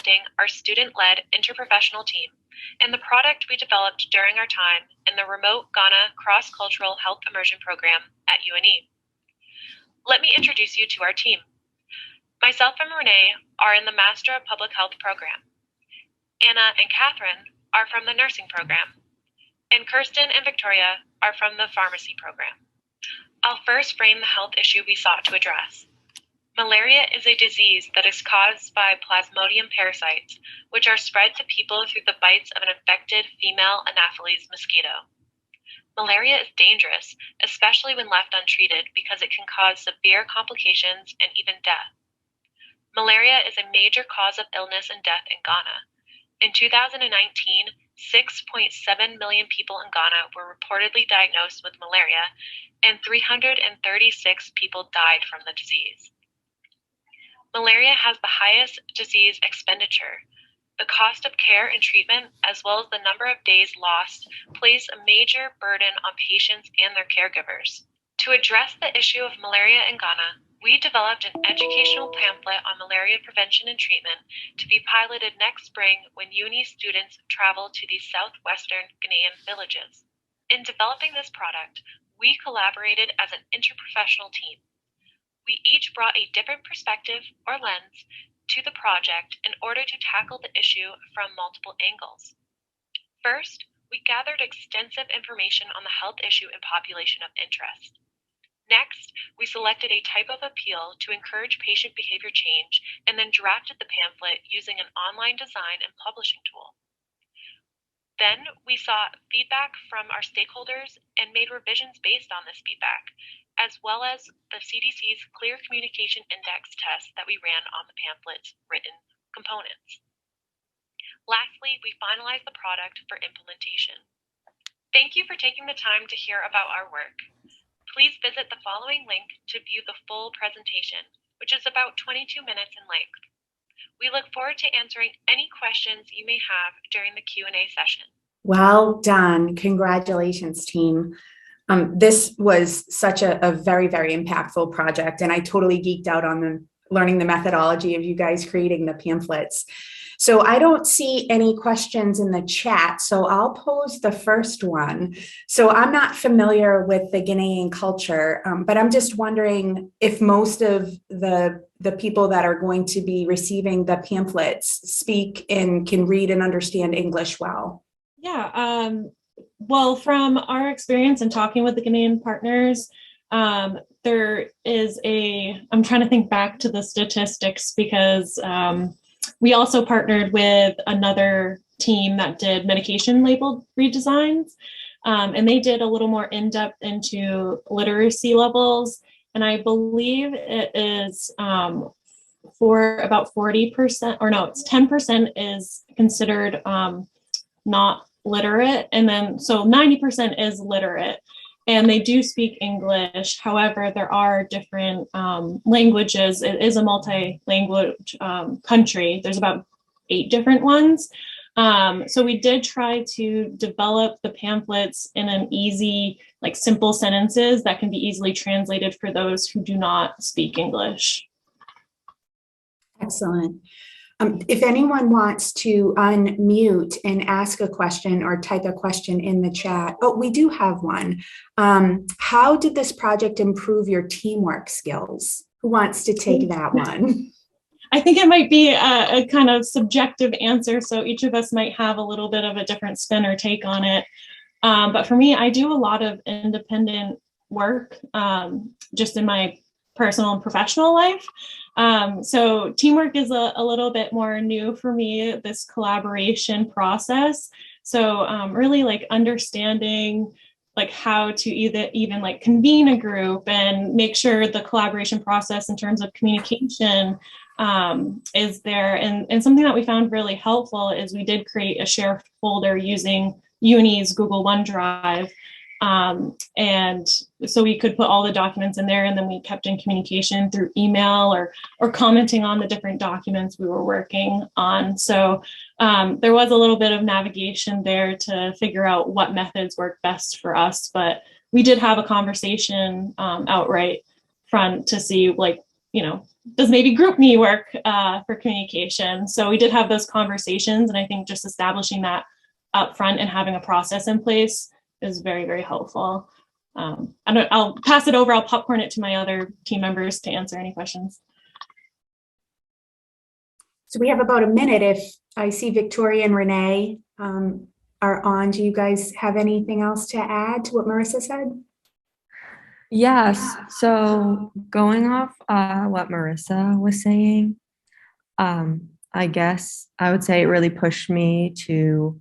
presenting our student-led interprofessional team and the product we developed during our time in the remote Ghana cross-cultural health immersion program at UNE. Let me introduce you to our team. Myself and Renee are in the Master of Public Health program. Anna and Catherine are from the nursing program, and Kirsten and Victoria are from the pharmacy program. I'll first frame the health issue we sought to address. Malaria is a disease that is caused by Plasmodium parasites, which are spread to people through the bites of an infected female Anopheles mosquito. Malaria is dangerous, especially when left untreated, because it can cause severe complications and even death. Malaria is a major cause of illness and death in Ghana. In 2019, 6.7 million people in Ghana were reportedly diagnosed with malaria, and 336 people died from the disease. Malaria has the highest disease expenditure. The cost of care and treatment, as well as the number of days lost, place a major burden on patients and their caregivers. To address the issue of malaria in Ghana, we developed an educational pamphlet on malaria prevention and treatment to be piloted next spring when UNE students travel to these southwestern Ghanaian villages. In developing this product, we collaborated as an interprofessional team. We each brought a different perspective or lens to the project in order to tackle the issue from multiple angles. First, we gathered extensive information on the health issue and population of interest. Next, we selected a type of appeal to encourage patient behavior change and then drafted the pamphlet using an online design and publishing tool. Then we sought feedback from our stakeholders and made revisions based on this feedback, as well as the CDC's Clear Communication Index test that we ran on the pamphlet's written components. Lastly, we finalized the product for implementation. Thank you for taking the time to hear about our work. Please visit the following link to view the full presentation, which is about 22 minutes in length. We look forward to answering any questions you may have during the Q&A session. Well done. Congratulations, team. This was such a very, very impactful project, and I totally geeked out on learning the methodology of you guys creating the pamphlets. So I don't see any questions in the chat, so I'll pose the first one. So I'm not familiar with the Ghanaian culture, but I'm just wondering if most of the people that are going to be receiving the pamphlets speak and can read and understand English well. Yeah, well, from our experience in talking with the Ghanaian partners, there is I'm trying to think back to the statistics because we also partnered with another team that did medication labeled redesigns, and they did a little more in-depth into literacy levels. And I believe it is for about 40%, or no, it's 10% is considered not literate. And then, so 90% is literate. And they do speak English. However, there are different languages. It is a multi-language country. There's about 8 different ones. So we did try to develop the pamphlets in an easy, like simple sentences that can be easily translated for those who do not speak English. Excellent. If anyone wants to unmute and ask a question or type a question in the chat, oh, we do have one. How did this project improve your teamwork skills? Who wants to take that one? I think it might be a kind of subjective answer, so each of us might have a little bit of a different spin or take on it. But for me, I do a lot of independent work just in my personal and professional life. So teamwork is a little bit more new for me, this collaboration process. So really like understanding like how to even like convene a group and make sure the collaboration process in terms of communication is there. And something that we found really helpful is we did create a share folder using UNE's Google OneDrive. And so we could put all the documents in there, and then we kept in communication through email or commenting on the different documents we were working on. So there was a little bit of navigation there to figure out what methods work best for us, but we did have a conversation outright front to see like does maybe group me work for communication? So we did have those conversations, and I think just establishing that up front and having a process in place is very, very helpful. I'll pass it over. I'll popcorn it to my other team members to answer any questions. So we have about a minute. If I see Victoria and Renee are on, do you guys have anything else to add to what Marissa said? Yes. So going off what Marissa was saying, I guess I would say it really pushed me to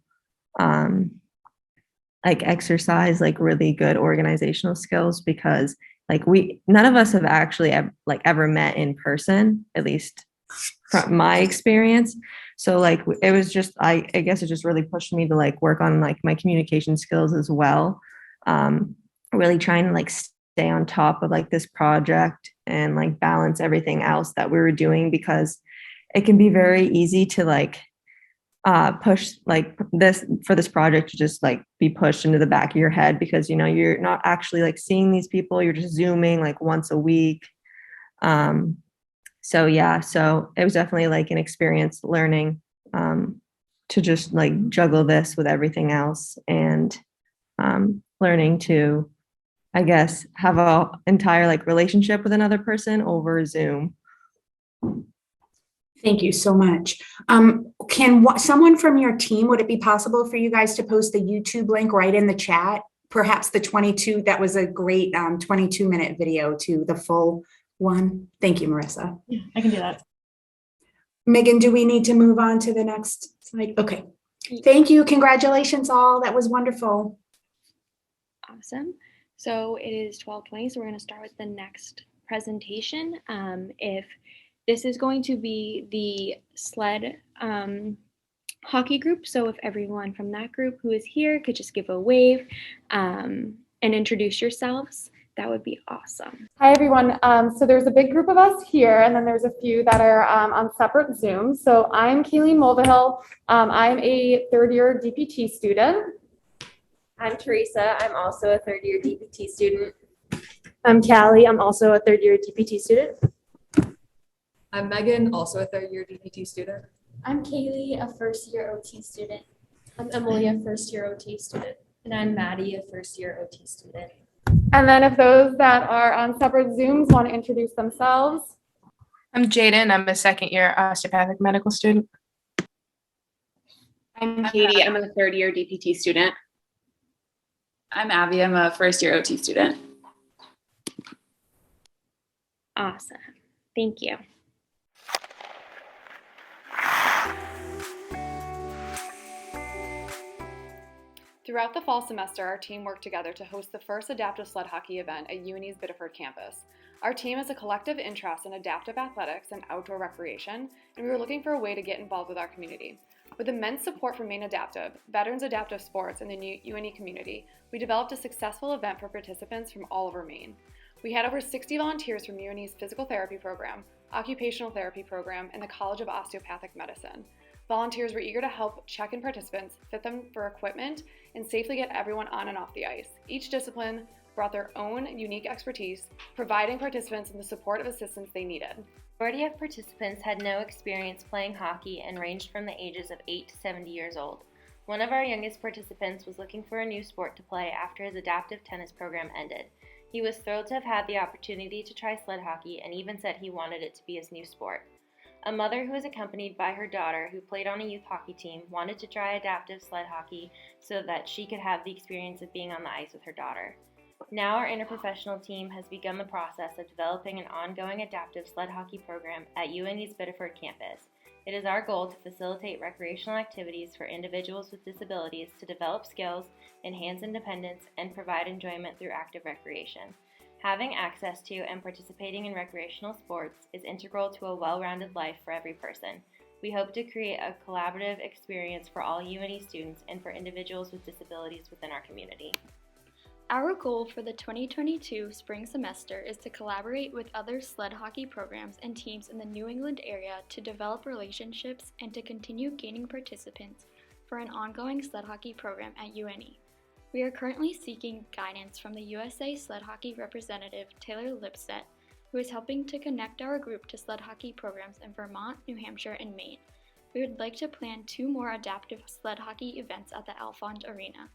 like exercise like really good organizational skills, because like none of us have actually ever met in person, at least from my experience. So like it was just I guess it just really pushed me to like work on like my communication skills as well. Really trying to like stay on top of like this project and like balance everything else that we were doing, because it can be very easy to like push like this project to just like be pushed into the back of your head, because you're not actually like seeing these people, you're just zooming like once a week. So yeah, so it was definitely like an experience learning to just like juggle this with everything else, and learning to, I guess, have a entire like relationship with another person over Zoom. Thank you so much. Can someone from your team, would it be possible for you guys to post the YouTube link right in the chat? Perhaps the 22, that was a great 22-minute video to the full one. Thank you, Marissa. Yeah, I can do that. Megan, do we need to move on to the next slide? Okay. Thank you. Congratulations all. That was wonderful. Awesome. So it is 12:20, so we're going to start with the next presentation. If this is going to be the sled hockey group, so if everyone from that group who is here could just give a wave and introduce yourselves, that would be awesome. Hi, everyone. So there's a big group of us here, and then there's a few that are on separate Zoom. So I'm Kayleen Mulvihill. I'm a third-year DPT student. I'm Teresa. I'm also a third-year DPT student. I'm Callie. I'm also a third-year DPT student. I'm Megan, also a third-year DPT student. I'm Kaylee, a first-year OT student. I'm Emily, a first-year OT student. And I'm Maddie, a first-year OT student. And then if those that are on separate Zooms want to introduce themselves. I'm Jaden. I'm a second-year osteopathic medical student. I'm Katie. I'm a third-year DPT student. I'm Abby. I'm a first-year OT student. Awesome. Thank you. Throughout the fall semester, our team worked together to host the first adaptive sled hockey event at UNE's Biddeford campus. Our team has a collective interest in adaptive athletics and outdoor recreation, and we were looking for a way to get involved with our community. With immense support from Maine Adaptive, Veterans Adaptive Sports, and the UNE community, we developed a successful event for participants from all over Maine. We had over 60 volunteers from UNE's physical therapy program, occupational therapy program, and the College of Osteopathic Medicine. Volunteers were eager to help check-in participants, fit them for equipment, and safely get everyone on and off the ice. Each discipline brought their own unique expertise, providing participants in the support of assistance they needed. The majority of participants had no experience playing hockey and ranged from the ages of 8 to 70 years old. One of our youngest participants was looking for a new sport to play after his adaptive tennis program ended. He was thrilled to have had the opportunity to try sled hockey and even said he wanted it to be his new sport. A mother who was accompanied by her daughter, who played on a youth hockey team, wanted to try adaptive sled hockey so that she could have the experience of being on the ice with her daughter. Now our interprofessional team has begun the process of developing an ongoing adaptive sled hockey program at UNE's Biddeford campus. It is our goal to facilitate recreational activities for individuals with disabilities to develop skills, enhance independence, and provide enjoyment through active recreation. Having access to and participating in recreational sports is integral to a well-rounded life for every person. We hope to create a collaborative experience for all UNE students and for individuals with disabilities within our community. Our goal for the 2022 spring semester is to collaborate with other sled hockey programs and teams in the New England area to develop relationships and to continue gaining participants for an ongoing sled hockey program at UNE. We are currently seeking guidance from the USA Sled Hockey representative Taylor Lipset who is helping to connect our group to sled hockey programs in Vermont, New Hampshire, and Maine. We would like to plan 2 more adaptive sled hockey events at the Alfond Arena.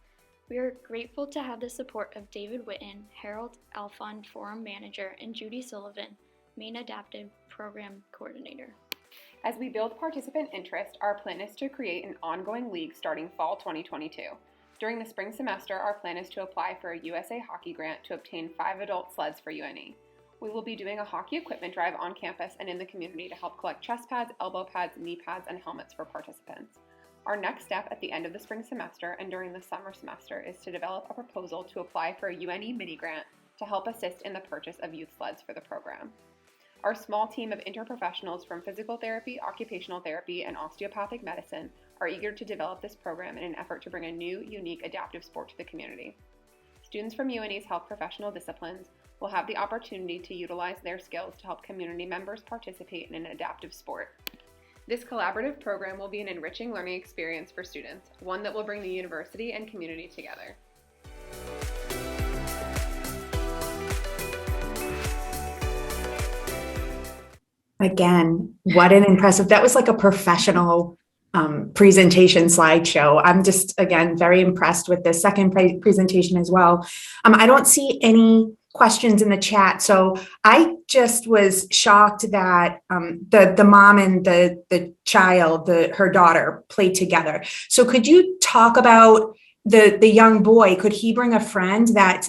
We are grateful to have the support of David Witten, Harold Alfond Forum Manager, and Judy Sullivan, Maine Adaptive Program Coordinator. As we build participant interest, our plan is to create an ongoing league starting fall 2022. During the spring semester, our plan is to apply for a USA Hockey grant to obtain 5 adult sleds for UNE. We will be doing a hockey equipment drive on campus and in the community to help collect chest pads, elbow pads, knee pads, and helmets for participants. Our next step at the end of the spring semester and during the summer semester is to develop a proposal to apply for a UNE mini grant to help assist in the purchase of youth sleds for the program. Our small team of interprofessionals from physical therapy, occupational therapy, and osteopathic medicine are eager to develop this program in an effort to bring a new, unique adaptive sport to the community. Students from UNE's health professional disciplines will have the opportunity to utilize their skills to help community members participate in an adaptive sport. This collaborative program will be an enriching learning experience for students, one that will bring the university and community together. Again, what an impressive, that was like a professional presentation slideshow. I'm just, again, very impressed with the second presentation as well. I don't see any questions in the chat. So I just was shocked that the mom and the child, her daughter, played together. So could you talk about the young boy? Could he bring a friend that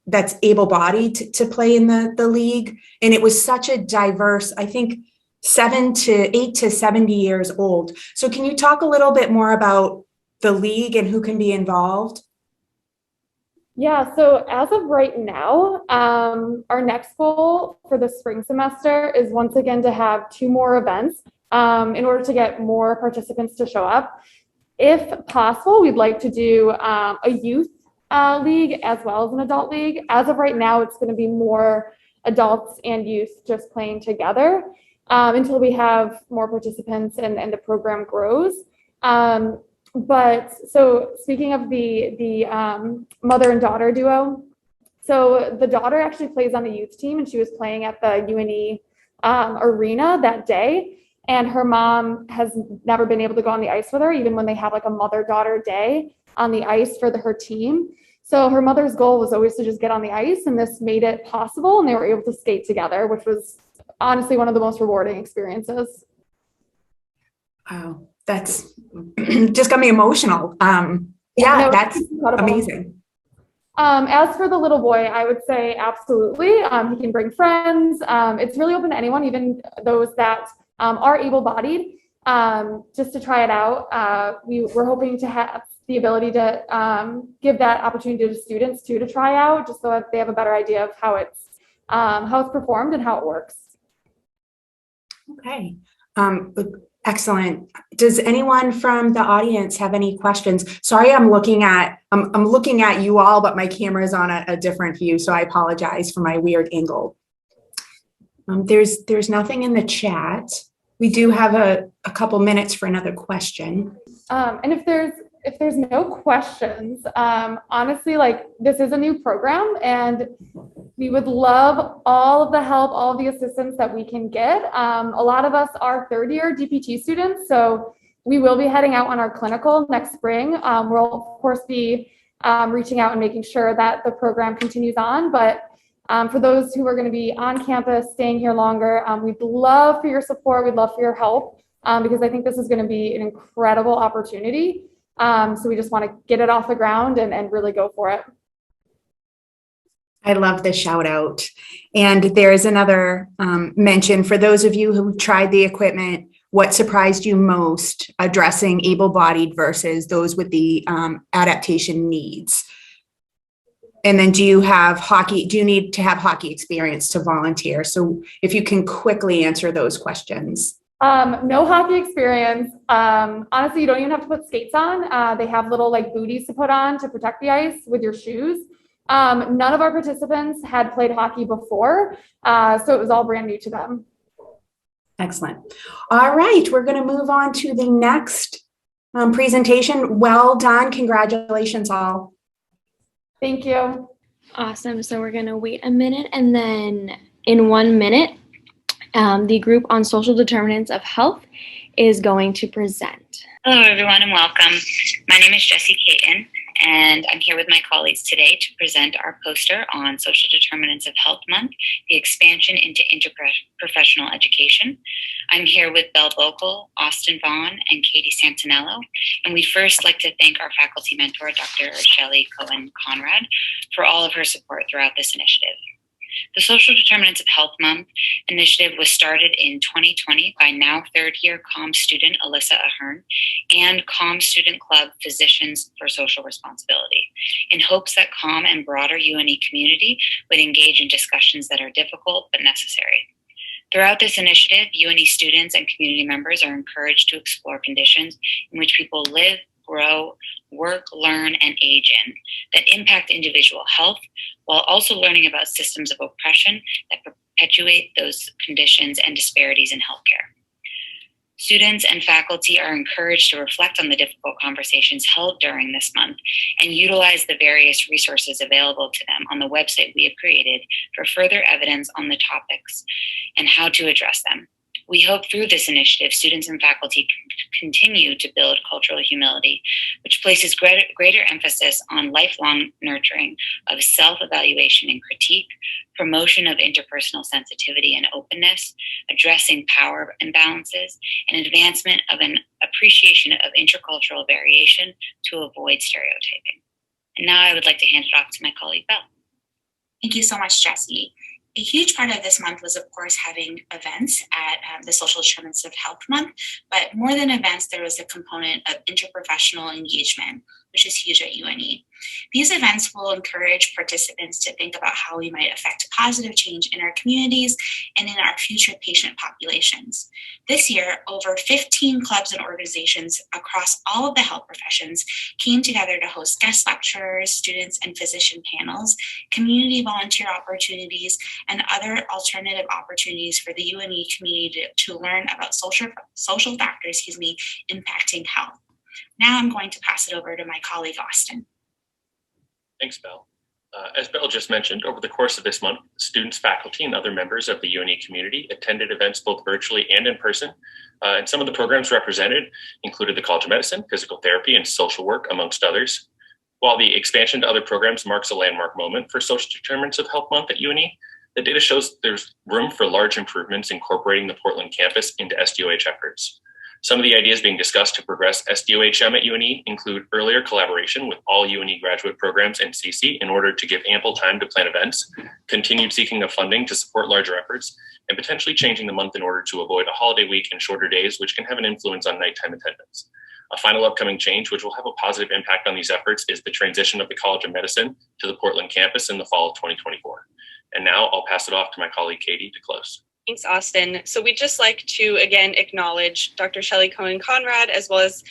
that's able-bodied to play in the league? And it was such a diverse, I think 8 to 70 years old. So can you talk a little bit more about the league and who can be involved? Yeah, so as of right now, our next goal for the spring semester is once again to have 2 more events in order to get more participants to show up. If possible, we'd like to do a youth league as well as an adult league. As of right now, it's going to be more adults and youth just playing together until we have more participants and the program grows. But so speaking of the mother and daughter duo, so the daughter actually plays on the youth team and she was playing at the UNE arena that day. And her mom has never been able to go on the ice with her, even when they have like a mother-daughter day on the ice for her team. So her mother's goal was always to just get on the ice, and this made it possible, and they were able to skate together, which was honestly one of the most rewarding experiences. Wow, that's just got me emotional. Yeah, that's amazing. As for the little boy, I would say absolutely. He can bring friends. It's really open to anyone, even those that are able-bodied, just to try it out. We're hoping to have the ability to give that opportunity to students too to try out, just so that they have a better idea of how it's performed and how it works. Okay. Excellent. Does anyone from the audience have any questions? Sorry, I'm looking at you all, but my camera is on a different view, so I apologize for my weird angle. There's nothing in the chat. We do have a couple minutes for another question. And if there's no questions, honestly, like this is a new program and we would love all of the help, all of the assistance that we can get. A lot of us are 3rd-year DPT students, so we will be heading out on our clinical next spring. We'll of course be reaching out and making sure that the program continues on, but for those who are going to be on campus, staying here longer, we'd love for your support. We'd love for your help because I think this is going to be an incredible opportunity. So we just want to get it off the ground and really go for it. I love the shout out. And there is another mention for those of you who tried the equipment. What surprised you most addressing able-bodied versus those with the adaptation needs? And then do you need to have hockey experience to volunteer? So if you can quickly answer those questions. No hockey experience. Honestly, you don't even have to put skates on. They have little like booties to put on to protect the ice with your shoes. None of our participants had played hockey before, so it was all brand new to them. Excellent. All right, we're going to move on to the next presentation. Well done. Congratulations all. Thank you. Awesome. So we're going to wait a minute and then in 1 minute, the group on social determinants of health is going to present. Hello, everyone, and welcome. My name is Jessie Caton, and I'm here with my colleagues today to present our poster on Social Determinants of Health Month, the expansion into interprofessional education. I'm here with Belle Bokel, Austin Vaughn, and Katie Santinello, and we'd first like to thank our faculty mentor, Dr. Shelley Cohen-Conrad, for all of her support throughout this initiative. The Social Determinants of Health Month initiative was started in 2020 by now third-year COM student Alyssa Ahern and COM Student Club Physicians for Social Responsibility, in hopes that COM and broader UNE community would engage in discussions that are difficult but necessary. Throughout this initiative, UNE students and community members are encouraged to explore conditions in which people live, grow, work, learn, and age in that impact individual health, while also learning about systems of oppression that perpetuate those conditions and disparities in healthcare. Students and faculty are encouraged to reflect on the difficult conversations held during this month and utilize the various resources available to them on the website we have created for further evidence on the topics and how to address them. We hope through this initiative, students and faculty continue to build cultural humility, which places greater emphasis on lifelong nurturing of self-evaluation and critique, promotion of interpersonal sensitivity and openness, addressing power imbalances, and advancement of an appreciation of intercultural variation to avoid stereotyping. And now I would like to hand it off to my colleague, Belle. Thank you so much, Jessie. A huge part of this month was, of course, having events at the Social Determinants of Health Month, but more than events, there was a component of interprofessional engagement, which is huge at UNE. These events will encourage participants to think about how we might affect positive change in our communities and in our future patient populations. This year, over 15 clubs and organizations across all of the health professions came together to host guest lecturers, students, and physician panels, community volunteer opportunities, and other alternative opportunities for the UNE community to learn about social factors, impacting health. Now I'm going to pass it over to my colleague, Austin. Thanks, Belle. As Belle just mentioned, over the course of this month, students, faculty, and other members of the UNE community attended events both virtually and in person. And some of the programs represented included the College of Medicine, Physical Therapy, and Social Work, amongst others. While the expansion to other programs marks a landmark moment for Social Determinants of Health Month at UNE, the data shows there's room for large improvements incorporating the Portland campus into SDOH efforts. Some of the ideas being discussed to progress SDOHM at UNE include earlier collaboration with all UNE graduate programs and CECE in order to give ample time to plan events, continued seeking of funding to support larger efforts, and potentially changing the month in order to avoid a holiday week and shorter days, which can have an influence on nighttime attendance. A final upcoming change, which will have a positive impact on these efforts, is the transition of the College of Medicine to the Portland campus in the fall of 2024. And now I'll pass it off to my colleague, Katie, to close. Thanks, Austin. So we'd just like to, again, acknowledge Dr. Shelley Cohen-Conrad, as well as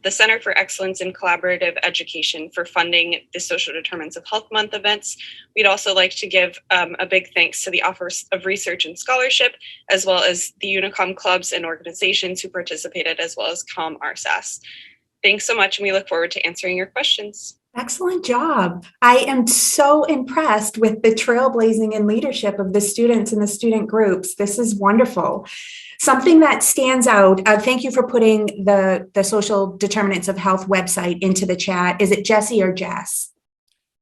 the Center for Excellence in Collaborative Education for funding the Social Determinants of Health Month events. We'd also like to give a big thanks to the Office of Research and Scholarship, as well as the Unicom clubs and organizations who participated, as well as COM RSAS. Thanks so much, and we look forward to answering your questions. Excellent job. I am so impressed with the trailblazing and leadership of the students and the student groups. This is wonderful. Something that stands out, thank you for putting the Social Determinants of Health website into the chat. Is it Jessie or Jess?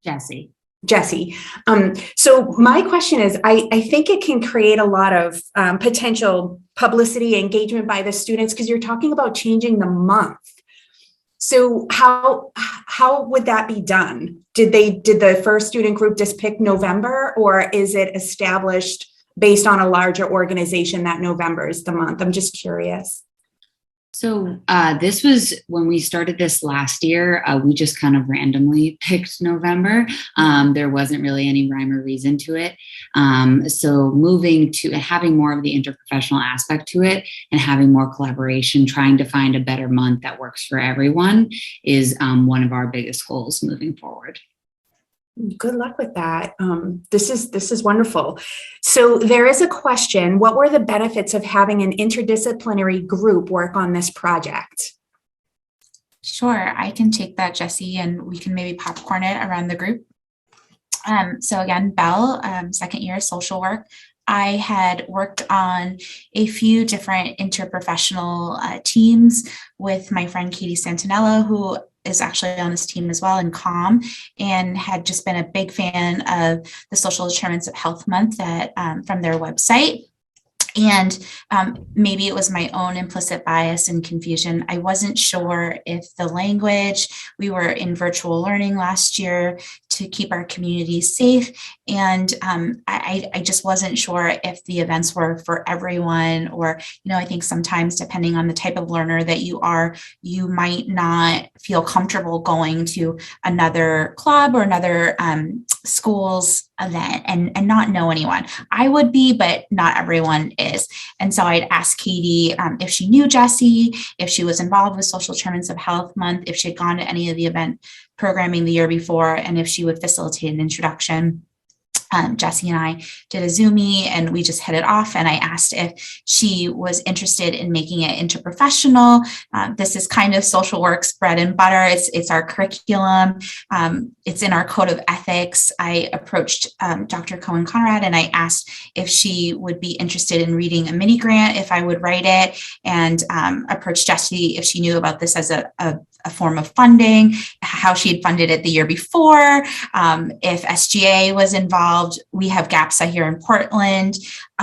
Jessie. Jessie. So my question is, I think it can create a lot of potential publicity engagement by the students because you're talking about changing the month. So how would that be done? Did the first student group just pick November, or is it established based on a larger organization that November is the month? I'm just curious. So this was when we started this last year, we just kind of randomly picked November. There wasn't really any rhyme or reason to it. So moving to having more of the interprofessional aspect to it and having more collaboration, trying to find a better month that works for everyone is one of our biggest goals moving forward. Good luck with that. This is wonderful. So there is a question: what were the benefits of having an interdisciplinary group work on this project? Sure, I can take that, Jessie, and we can maybe popcorn it around the group. So again, Belle, second year social work. I had worked on a few different interprofessional teams with my friend Katie Santinello, who is actually on this team as well in COM, and had just been a big fan of the Social Determinants of Health Month that from their website. And maybe it was my own implicit bias and confusion. I wasn't sure if the language, we were in virtual learning last year to keep our communities safe. And I just wasn't sure if the events were for everyone, or, I think sometimes depending on the type of learner that you are, you might not feel comfortable going to another club or another school's event and not know anyone. I would be, but not everyone is. And so I'd ask Katie if she knew Jessie, if she was involved with Social Determinants of Health Month, if she had gone to any of the event programming the year before, and if she would facilitate an introduction. Jessie and I did a Zoomie and we just hit it off, and I asked if she was interested in making it interprofessional. This is kind of social work's bread and butter. It's our curriculum. It's in our code of ethics. I approached Dr. Cohen-Conrad and I asked if she would be interested in reading a mini grant, if I would write it, and approached Jessie if she knew about this as a form of funding, how she had funded it the year before, if SGA was involved. We have GAPSA here in Portland,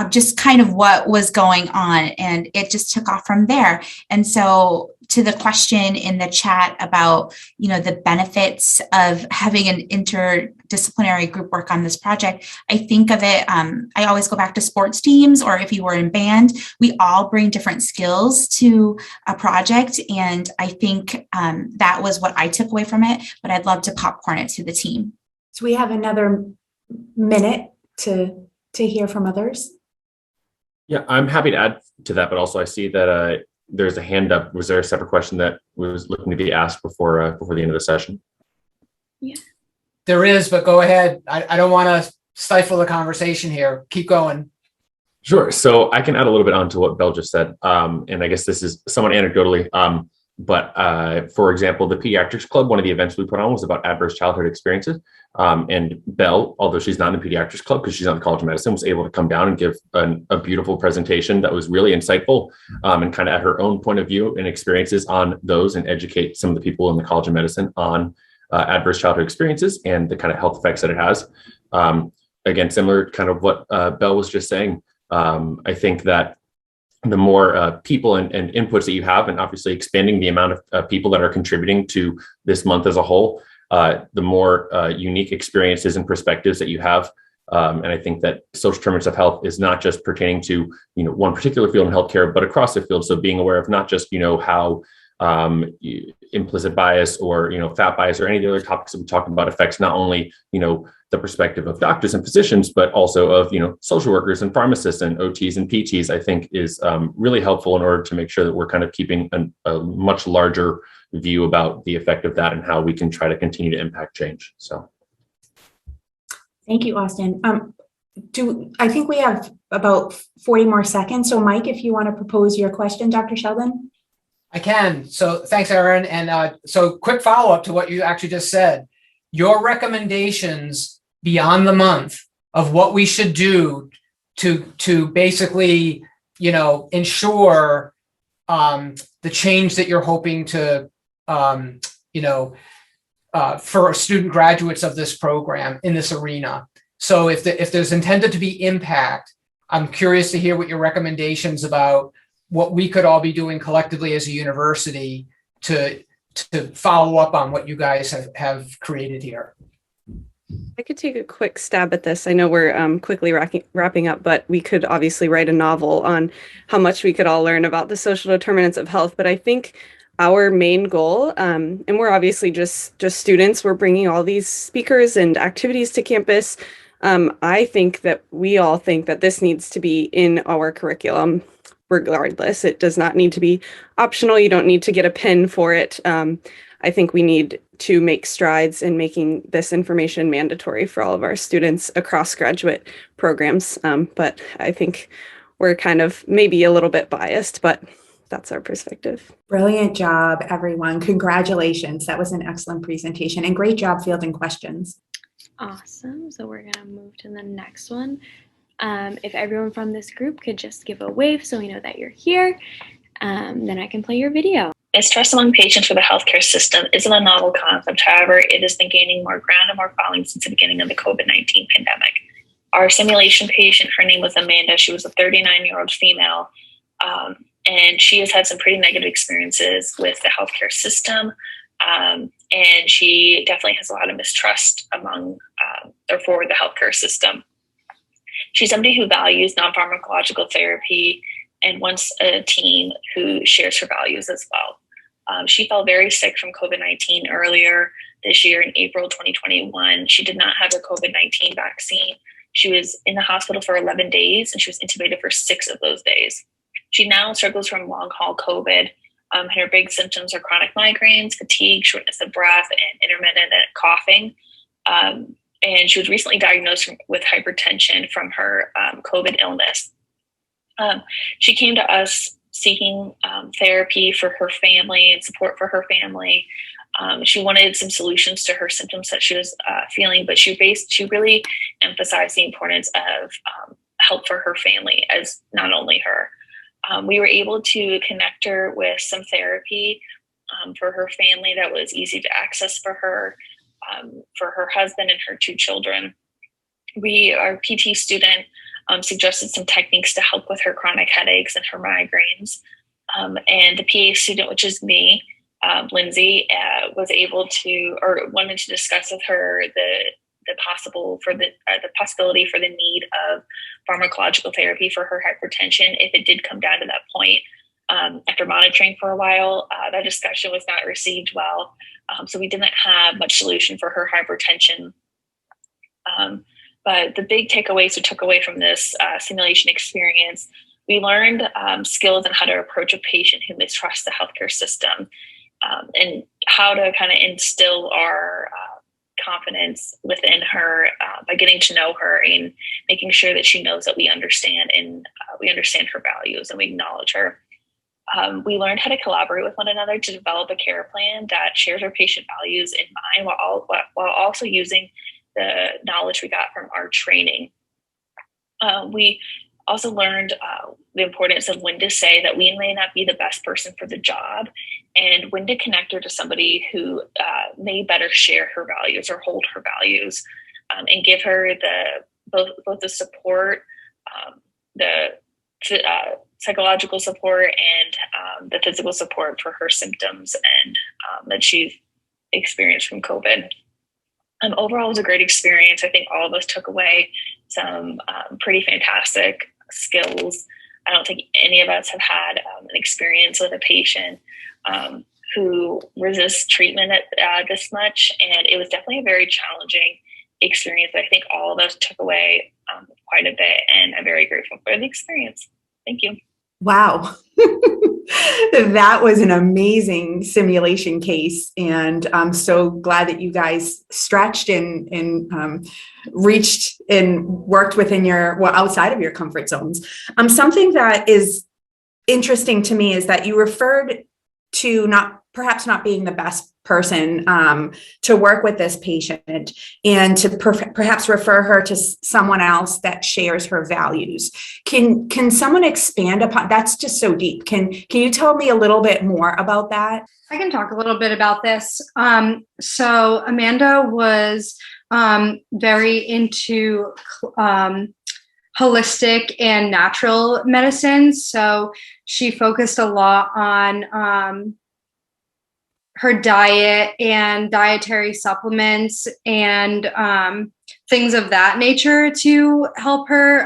just kind of what was going on. And it just took off from there. And so to the question in the chat about, the benefits of having an interdisciplinary group work on this project, I think of it, I always go back to sports teams, or if you were in band, we all bring different skills to a project. And I think that was what I took away from it, but I'd love to popcorn it to the team. So we have another minute to hear from others. Yeah, I'm happy to add to that, but also I see that there's a hand up. Was there a separate question that was looking to be asked before the end of the session? Yeah. There is, but go ahead. I don't want to stifle the conversation here. Keep going. Sure. So I can add a little bit onto what Belle just said. And I guess this is somewhat anecdotally. But for example, the Pediatrics Club, one of the events we put on was about adverse childhood experiences. And Belle, although she's not in the Pediatrics Club because she's not in the College of Medicine, was able to come down and give a beautiful presentation that was really insightful and kind of at her own point of view and experiences on those, and educate some of the people in the College of Medicine on adverse childhood experiences and the kind of health effects that it has. Again, similar kind of what Belle was just saying. I think that the more people and inputs that you have, and obviously expanding the amount of people that are contributing to this month as a whole, the more unique experiences and perspectives that you have. And I think that social determinants of health is not just pertaining to, one particular field in healthcare, but across the field. So being aware of not just, how implicit bias or, fat bias or any of the other topics that we talked about affects not only, the perspective of doctors and physicians, but also of, social workers and pharmacists and OTs and PTs, I think is really helpful in order to make sure that we're kind of keeping a much larger view about the effect of that and how we can try to continue to impact change. So. Thank you, Austin. I think we have about 40 more seconds. So Mike, if you want to propose your question, Dr. Sheldon. I can. So thanks, Erin. And so quick follow-up to what you actually just said. Your recommendations beyond the month of what we should do to basically, ensure the change that you're hoping to, for student graduates of this program in this arena. So if there's intended to be impact, I'm curious to hear what your recommendations about what we could all be doing collectively as a university to follow up on what you guys have created here. I could take a quick stab at this. I know we're quickly wrapping up, but we could obviously write a novel on how much we could all learn about the social determinants of health. But I think our main goal, and we're obviously just students, we're bringing all these speakers and activities to campus. I think that we all think that this needs to be in our curriculum regardless. It does not need to be optional. You don't need to get a pin for it. I think we need to make strides in making this information mandatory for all of our students across graduate programs. But I think we're kind of maybe a little bit biased, but that's our perspective. Brilliant job, everyone. Congratulations. That was an excellent presentation and great job fielding questions. Awesome. So we're going to move to the next one. If everyone from this group could just give a wave so we know that you're here, then I can play your video. Mistrust among patients for the healthcare system isn't a novel concept. However, it has been gaining more ground and more following since the beginning of the COVID-19 pandemic. Our simulation patient, her name was Amanda. She was a 39-year-old female, and she has had some pretty negative experiences with the healthcare system, and she definitely has a lot of mistrust among or for the healthcare system. She's somebody who values non-pharmacological therapy and wants a team who shares her values as well. She fell very sick from COVID-19 earlier this year in April 2021. She did not have her COVID-19 vaccine. She was in the hospital for 11 days and she was intubated for 6 of those days. She now struggles from long haul COVID. Her big symptoms are chronic migraines, fatigue, shortness of breath, and intermittent coughing. And she was recently diagnosed with hypertension from her COVID illness. She came to us seeking therapy for her family and support for her family. She wanted some solutions to her symptoms that she was feeling, but she really emphasized the importance of help for her family as not only her. We were able to connect her with some therapy for her family that was easy to access for her husband and her 2 children. Our PT student suggested some techniques to help with her chronic headaches and her migraines. And the PA student, which is me, Lindsay, was able to, or wanted to discuss with her the possibility for the need of pharmacological therapy for her hypertension if it did come down to that point. After monitoring for a while, that discussion was not received well. So we didn't have much solution for her hypertension. But the big takeaways we took away from this simulation experience, we learned skills on how to approach a patient who mistrusts the healthcare system, and how to kind of instill our confidence within her by getting to know her and making sure that she knows that we understand her values and we acknowledge her. We learned how to collaborate with one another to develop a care plan that shares our patient values in mind while also using the knowledge we got from our training. We also learned the importance of when to say that we may not be the best person for the job and when to connect her to somebody who may better share her values or hold her values, and give her both the support, the psychological support and the physical support for her symptoms and that she experienced from COVID. Overall, it was a great experience. I think all of us took away some pretty fantastic skills. I don't think any of us have had an experience with a patient who resists treatment this much. And it was definitely a very challenging experience. I think all of us took away quite a bit, and I'm very grateful for the experience. Thank you. Wow. That was an amazing simulation case. And I'm so glad that you guys stretched and reached and worked within outside of your comfort zones. Something that is interesting to me is that you referred to perhaps not being the best person to work with this patient and to perhaps refer her to someone else that shares her values. Can someone expand upon that's just so deep. Can you tell me a little bit more about that? I can talk a little bit about this. So Amanda was very into holistic and natural medicine. So she focused a lot on her diet and dietary supplements and things of that nature to help her,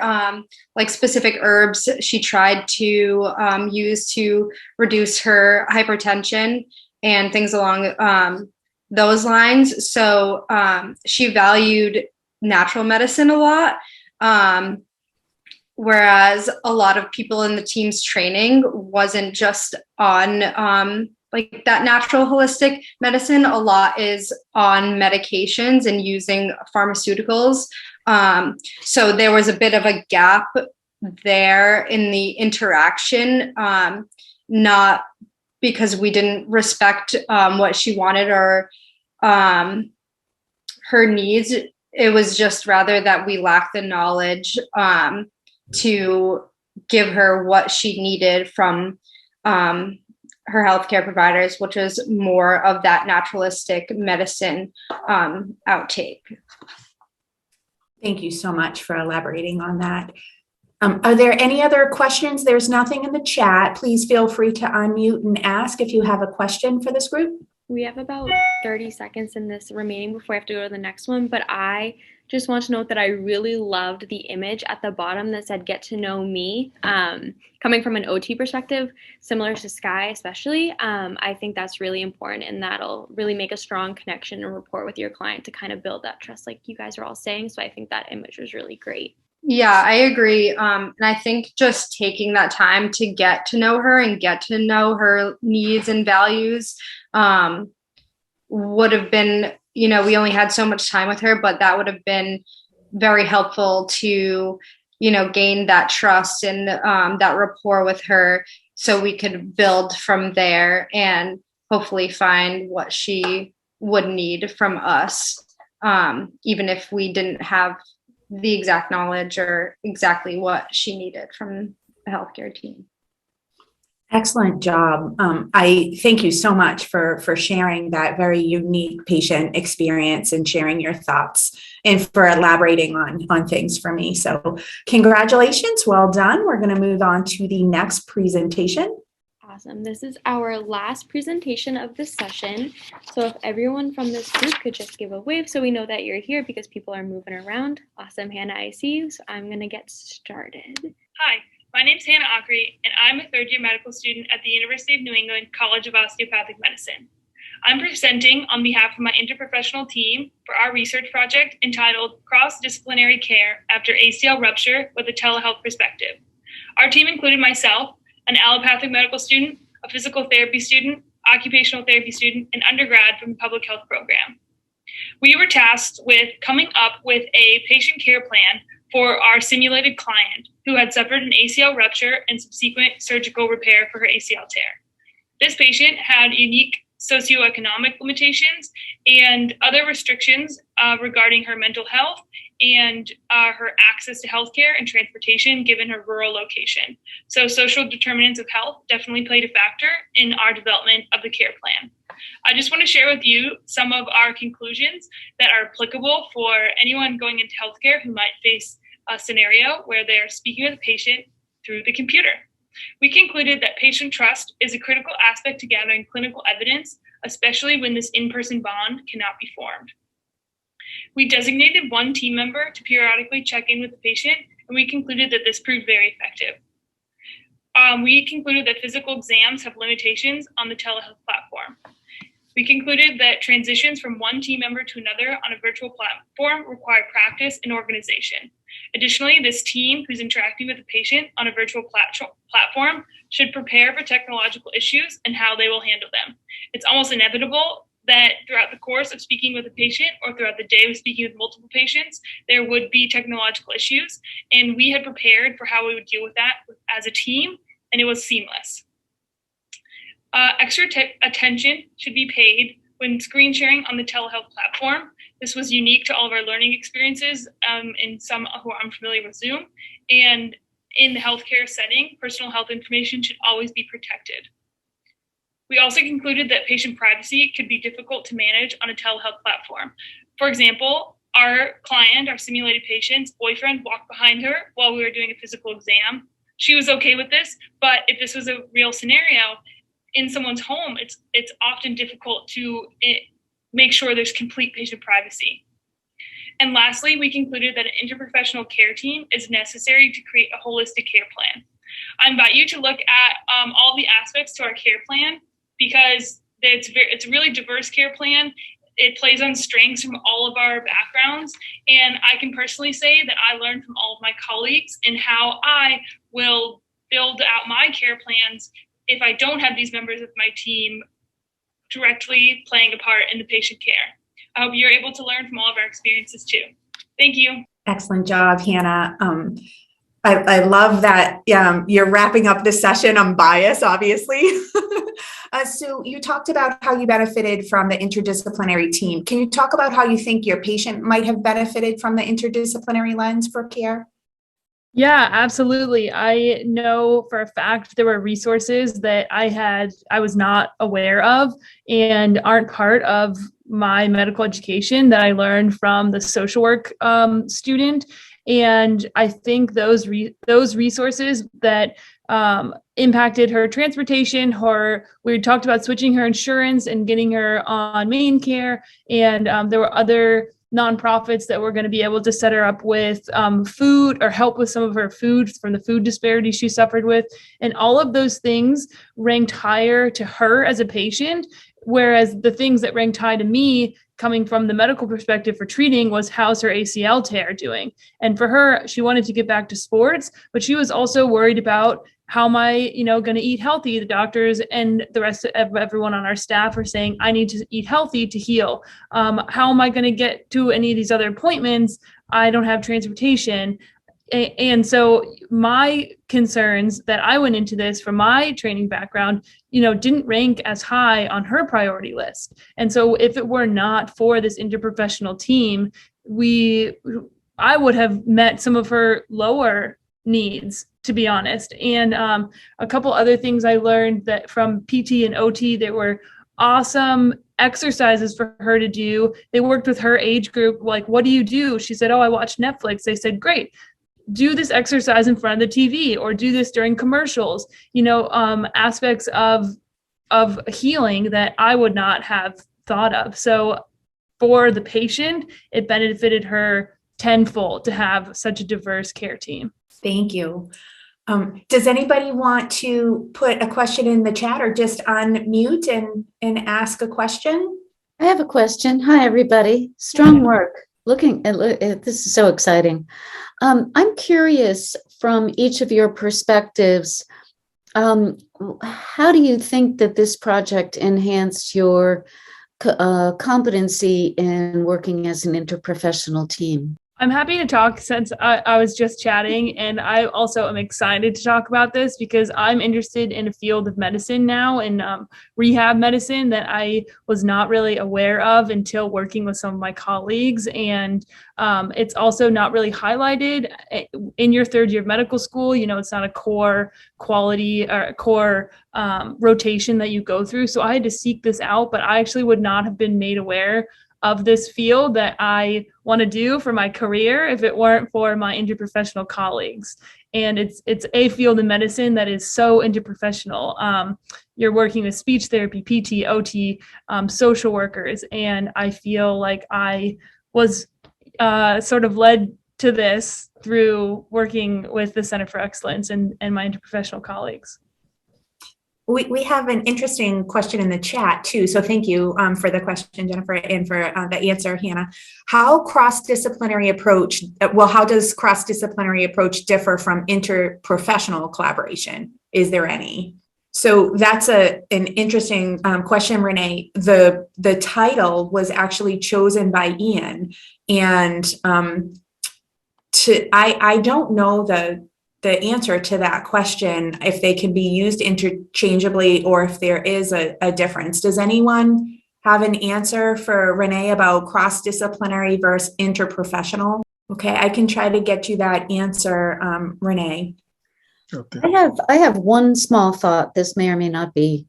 like specific herbs she tried to use to reduce her hypertension and things along those lines. So she valued natural medicine a lot, whereas a lot of people in the team's training wasn't just on like that natural holistic medicine. A lot is on medications and using pharmaceuticals. So there was a bit of a gap there in the interaction, not because we didn't respect what she wanted or her needs. it was just rather that we lacked the knowledge to give her what she needed from her healthcare providers, which is more of that naturalistic medicine outtake. Thank you so much for elaborating on that. Are there any other questions? There's nothing in the chat. Please feel free to unmute and ask if you have a question for this group. We have about 30 seconds in this remaining before I have to go to the next one, but I just want to note that I really loved the image at the bottom that said "Get to know me." Coming from an OT perspective, similar to Sky especially, I think that's really important, and that'll really make a strong connection and rapport with your client to kind of build that trust like you guys are all saying. So I think that image was really great. Yeah, I agree. And I think just taking that time to get to know her and get to know her needs and values would have been, we only had so much time with her, but that would have been very helpful to, gain that trust and that rapport with her so we could build from there and hopefully find what she would need from us, even if we didn't have the exact knowledge or exactly what she needed from the healthcare team. Excellent job. I thank you so much for sharing that very unique patient experience and sharing your thoughts and for elaborating on things for me. So congratulations, well done. We're going to move on to the next presentation. Awesome. This is our last presentation of this session. So if everyone from this group could just give a wave so we know that you're here because people are moving around. Awesome, Hannah, I see you. So I'm going to get started. Hi, my name's Hannah Ockery, and I'm a third-year medical student at the University of New England College of Osteopathic Medicine. I'm presenting on behalf of my interprofessional team for our research project entitled Cross-Disciplinary Care After ACL Rupture with a Telehealth Perspective. Our team included myself, an allopathic medical student, a physical therapy student, occupational therapy student, and undergrad from the public health program. We were tasked with coming up with a patient care plan for our simulated client who had suffered an ACL rupture and subsequent surgical repair for her ACL tear. This patient had unique socioeconomic limitations and other restrictions regarding her mental health and her access to healthcare and transportation given her rural location. So social determinants of health definitely played a factor in our development of the care plan. I just want to share with you some of our conclusions that are applicable for anyone going into healthcare who might face a scenario where they're speaking with a patient through the computer. We concluded that patient trust is a critical aspect to gathering clinical evidence, especially when this in-person bond cannot be formed. We designated one team member to periodically check in with the patient, and we concluded that this proved very effective. We concluded that physical exams have limitations on the telehealth platform. We concluded that transitions from one team member to another on a virtual platform require practice and organization. Additionally, this team who's interacting with the patient on a virtual platform should prepare for technological issues and how they will handle them. It's almost inevitable that throughout the course of speaking with a patient or throughout the day of speaking with multiple patients, there would be technological issues. And we had prepared for how we would deal with that as a team, and it was seamless. Extra attention should be paid when screen sharing on the telehealth platform. This was unique to all of our learning experiences and some who are unfamiliar with Zoom. And in the healthcare setting, personal health information should always be protected. We also concluded that patient privacy could be difficult to manage on a telehealth platform. For example, our client, our simulated patient's boyfriend walked behind her while we were doing a physical exam. She was okay with this, but if this was a real scenario in someone's home, it's often difficult to make sure there's complete patient privacy. And lastly, we concluded that an interprofessional care team is necessary to create a holistic care plan. I invite you to look at all the aspects to our care plan because it's a really diverse care plan. It plays on strengths from all of our backgrounds. And I can personally say that I learned from all of my colleagues and how I will build out my care plans if I don't have these members of my team directly playing a part in the patient care. I hope you're able to learn from all of our experiences too. Thank you. Excellent job, Hannah. I love that you're wrapping up this session. I'm biased, obviously. Sue, you talked about how you benefited from the interdisciplinary team. Can you talk about how you think your patient might have benefited from the interdisciplinary lens for care? Yeah, absolutely. I know for a fact there were resources that I was not aware of and aren't part of my medical education that I learned from the social work student. And I think those resources that impacted her transportation, we talked about switching her insurance and getting her on main care. And there were other nonprofits that were going to be able to set her up with food or help with some of her food from the food disparity she suffered with. And all of those things ranked higher to her as a patient, whereas the things that ranked high to me coming from the medical perspective for treating was how's her ACL tear doing? And for her, she wanted to get back to sports, but she was also worried about how am I, going to eat healthy? The doctors and the rest of everyone on our staff are saying, I need to eat healthy to heal. How am I going to get to any of these other appointments? I don't have transportation. And so my concerns that I went into this from my training background, didn't rank as high on her priority list. And so if it were not for this interprofessional team, I would have met some of her lower needs, to be honest. And a couple other things I learned that from PT and OT, there were awesome exercises for her to do. They worked with her age group. Like, what do you do? She said, oh, I watch Netflix. They said, great. Do this exercise in front of the TV or do this during commercials, aspects of healing that I would not have thought of. So for the patient, it benefited her tenfold to have such a diverse care team. Thank you. Does anybody want to put a question in the chat or just unmute and ask a question? I have a question. Hi, everybody. Strong work. This is so exciting. I'm curious from each of your perspectives, how do you think that this project enhanced your competency in working as an interprofessional team? I'm happy to talk since I was just chatting, and I also am excited to talk about this because I'm interested in a field of medicine now, in rehab medicine, that I was not really aware of until working with some of my colleagues. And it's also not really highlighted in your third year of medical school. It's not a core quality or core rotation that you go through. So I had to seek this out, but I actually would not have been made aware of this field that I want to do for my career if it weren't for my interprofessional colleagues. And it's a field in medicine that is so interprofessional. You're working with speech therapy, PT, OT, social workers, and I feel like I was sort of led to this through working with the Center for Excellence and my interprofessional colleagues. We have an interesting question in the chat too. So thank you for the question, Jennifer, and for the answer, Hannah. How does cross-disciplinary approach differ from interprofessional collaboration? Is there any? So that's an interesting question, Renee. The title was actually chosen by Ian, and I don't know the answer to that question, if they can be used interchangeably or if there is a difference. Does anyone have an answer for Renee about cross-disciplinary versus interprofessional? Okay, I can try to get you that answer, Renee. Okay. I have one small thought. This may or may not be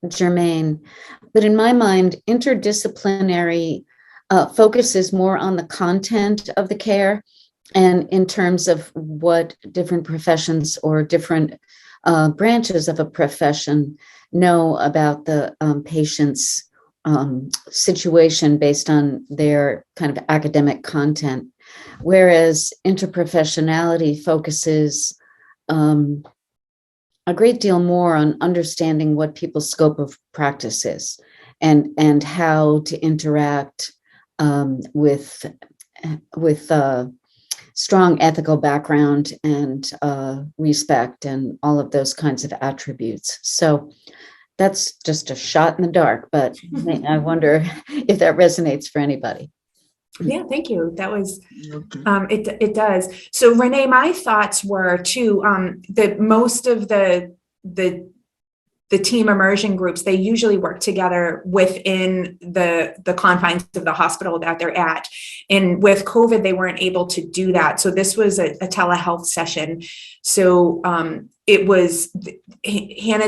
germane, but in my mind, interdisciplinary focuses more on the content of the care. And in terms of what different professions or different branches of a profession know about the patient's situation based on their kind of academic content, whereas interprofessionality focuses a great deal more on understanding what people's scope of practice is and how to interact with strong ethical background and respect and all of those kinds of attributes. So that's just a shot in the dark, but I wonder if that resonates for anybody. Yeah, thank you. That was, it does. So Renee, my thoughts were too, that most of the the team immersion groups, they usually work together within the confines of the hospital that they're at. And with COVID, they weren't able to do that. So this was a telehealth session. So Hannah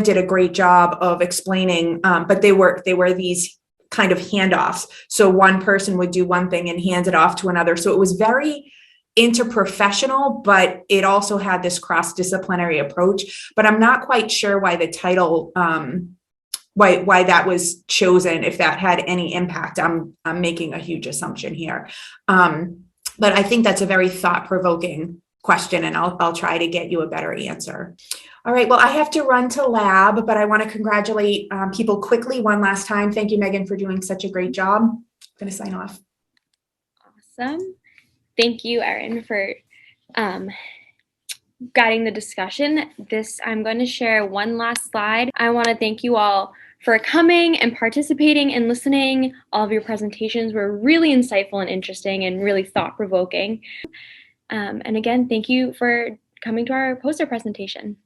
did a great job of explaining, but they were these kind of handoffs. So one person would do one thing and hand it off to another. So it was very interprofessional, but it also had this cross-disciplinary approach. But I'm not quite sure why the title, why that was chosen, if that had any impact. I'm making a huge assumption here. But I think that's a very thought-provoking question, and I'll try to get you a better answer. All right, well, I have to run to lab, but I want to congratulate people quickly one last time. Thank you, Megan, for doing such a great job. I'm going to sign off. Awesome. Thank you, Erin, for guiding the discussion. I'm going to share one last slide. I want to thank you all for coming and participating and listening. All of your presentations were really insightful and interesting and really thought-provoking. And again, thank you for coming to our poster presentation.